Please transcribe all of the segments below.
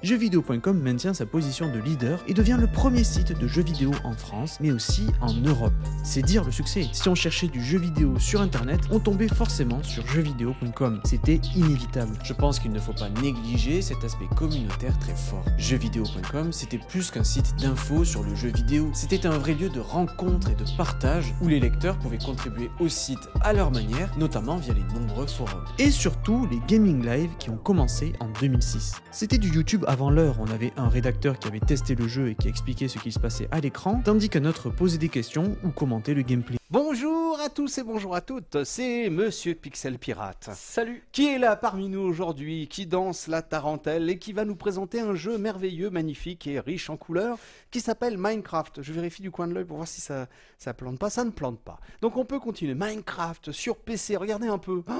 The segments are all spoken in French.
Jeuxvideo.com maintient sa position de leader et devient le premier site de jeux vidéo en France, mais aussi en Europe. C'est dire le succès. Si on cherchait du jeu vidéo sur internet, on tombait forcément sur jeuxvideo.com. C'était inévitable. Je pense qu'il ne faut pas négliger cet aspect communautaire très fort. Jeuxvideo.com, c'était plus qu'un site d'infos sur le jeu vidéo. C'était un vrai lieu de rencontre et de partage où les lecteurs pouvaient contribuer au site à leur manière, notamment via les nombreux forums. Et surtout, les gaming live qui ont commencé en 2006. C'était du YouTube avant l'heure. On avait un rédacteur qui avait testé le jeu et qui expliquait ce qui se passait à l'écran, tandis qu'un autre posait des questions ou commentait le gameplay. Bonjour à tous et bonjour à toutes, c'est Monsieur Pixel Pirate. Salut. Qui est là parmi nous aujourd'hui, qui danse la tarentelle et qui va nous présenter un jeu merveilleux, magnifique et riche en couleurs qui s'appelle Minecraft. Je vérifie du coin de l'œil pour voir si ça plante pas, ça ne plante pas. Donc on peut continuer. Minecraft sur PC, regardez un peu. Oh,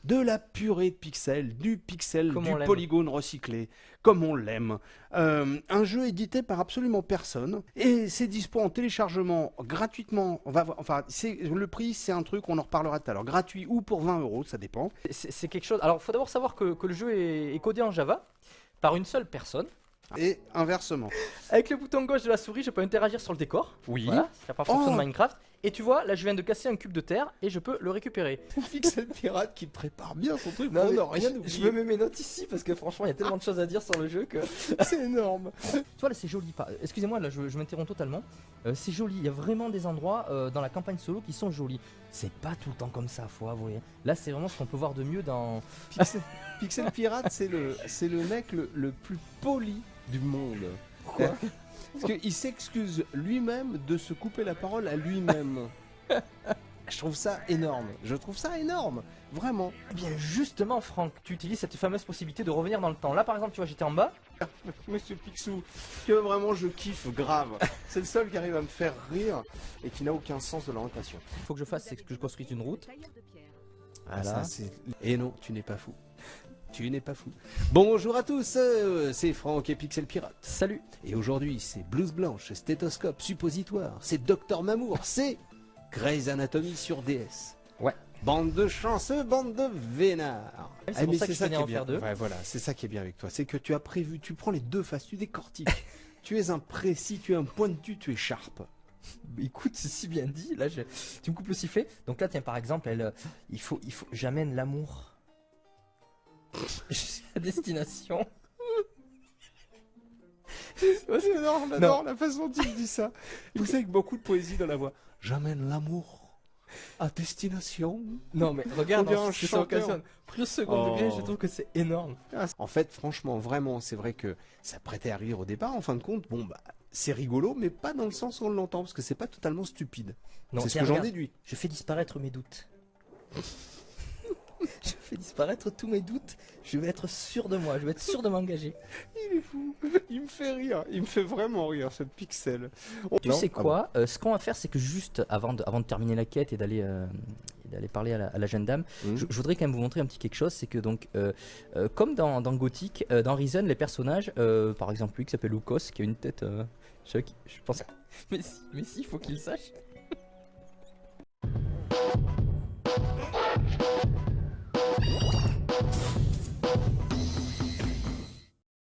de la purée de pixels, du pixel, Comme du on l'aime. polygone recyclé, comme on l'aime. Un jeu édité par absolument personne et c'est dispo en téléchargement gratuitement. Le prix, c'est un truc, on en reparlera tout à l'heure. Gratuit ou pour 20 €, ça dépend. C'est quelque chose. Alors, il faut d'abord savoir que le jeu est codé en Java par une seule personne. Et inversement. Avec le bouton gauche de la souris, je peux interagir sur le décor. Oui. Voilà, c'est la première fonction Oh. de Minecraft. Et tu vois, là, je viens de casser un cube de terre et je peux le récupérer. Pixel Pirate qui prépare bien son truc Non, pour mais ne rien je oublier. me mets mes notes ici parce que franchement, il y a tellement de choses à dire sur le jeu que. C'est énorme. Tu vois, là, c'est joli. Excusez-moi, là, je m'interromps totalement. C'est joli. Il y a vraiment des endroits dans la campagne solo qui sont jolis. C'est pas tout le temps comme ça, faut avouer. Là, c'est vraiment ce qu'on peut voir de mieux dans. Pixel Pirate, c'est le mec le plus poli du monde. Quoi? Parce qu'il s'excuse lui-même de se couper la parole à lui-même. Je trouve ça énorme. Je trouve ça énorme. Vraiment. Eh bien, justement, Franck, tu utilises cette fameuse possibilité de revenir dans le temps. Là, par exemple, tu vois, j'étais en bas. Monsieur Picsou, que vraiment je kiffe grave. C'est le seul qui arrive à me faire rire et qui n'a aucun sens de l'orientation. Il faut que je fasse, c'est que je construise une route. Ah, Voilà. ça c'est... Et non, tu n'es pas fou. Tu n'es pas fou. Bonjour à tous, c'est Franck et Pixel Pirate. Salut. Et aujourd'hui, c'est Blouse Blanche, Stéthoscope, Suppositoire, c'est Docteur Mamour, c'est Grey's Anatomy sur DS. Ouais. Bande de chanceux, bande de vénards. C'est pour mais ça que je tenais qui à est en bien. faire deux. Ouais, voilà, c'est ça qui est bien avec toi. C'est que tu as prévu, tu prends les deux faces, tu décortiques. Tu es un précis, tu es un pointu, tu es sharp. Écoute, c'est si bien dit. Là, tu me coupes le sifflet. Donc là, tiens, par exemple, il faut, j'amène l'amour jusqu'à destination. J'adore la façon dont il dit ça. Il sait avec beaucoup de poésie dans la voix. J'amène l'amour à destination. Non, mais regarde, On dirait un ce que ça chanteur. occasionne. Pris au second Oh. degré, je trouve que c'est énorme. En fait, franchement, vraiment, c'est vrai que ça prêtait à rire au départ. En fin de compte, bon, bah, c'est rigolo, mais pas dans le sens où on l'entend, parce que c'est pas totalement stupide. Non, C'est ce tiens, que j'en regarde. déduis. Je fais disparaître mes doutes. Je fais disparaître tous mes doutes. Je vais être sûr de moi. Je vais être sûr de m'engager. Il est fou. Il me fait rire. Il me fait vraiment rire, ce pixel. Tu Non sais Ah quoi, ce qu'on va faire, c'est que juste avant de terminer la quête et d'aller parler à la jeune dame, Mhm. je voudrais quand même vous montrer un petit quelque chose. C'est que donc, comme dans Gothic, dans Risen, les personnages, par exemple lui qui s'appelle Lucas, qui a une tête, je pense. Mais si, il faut qu'il le sache.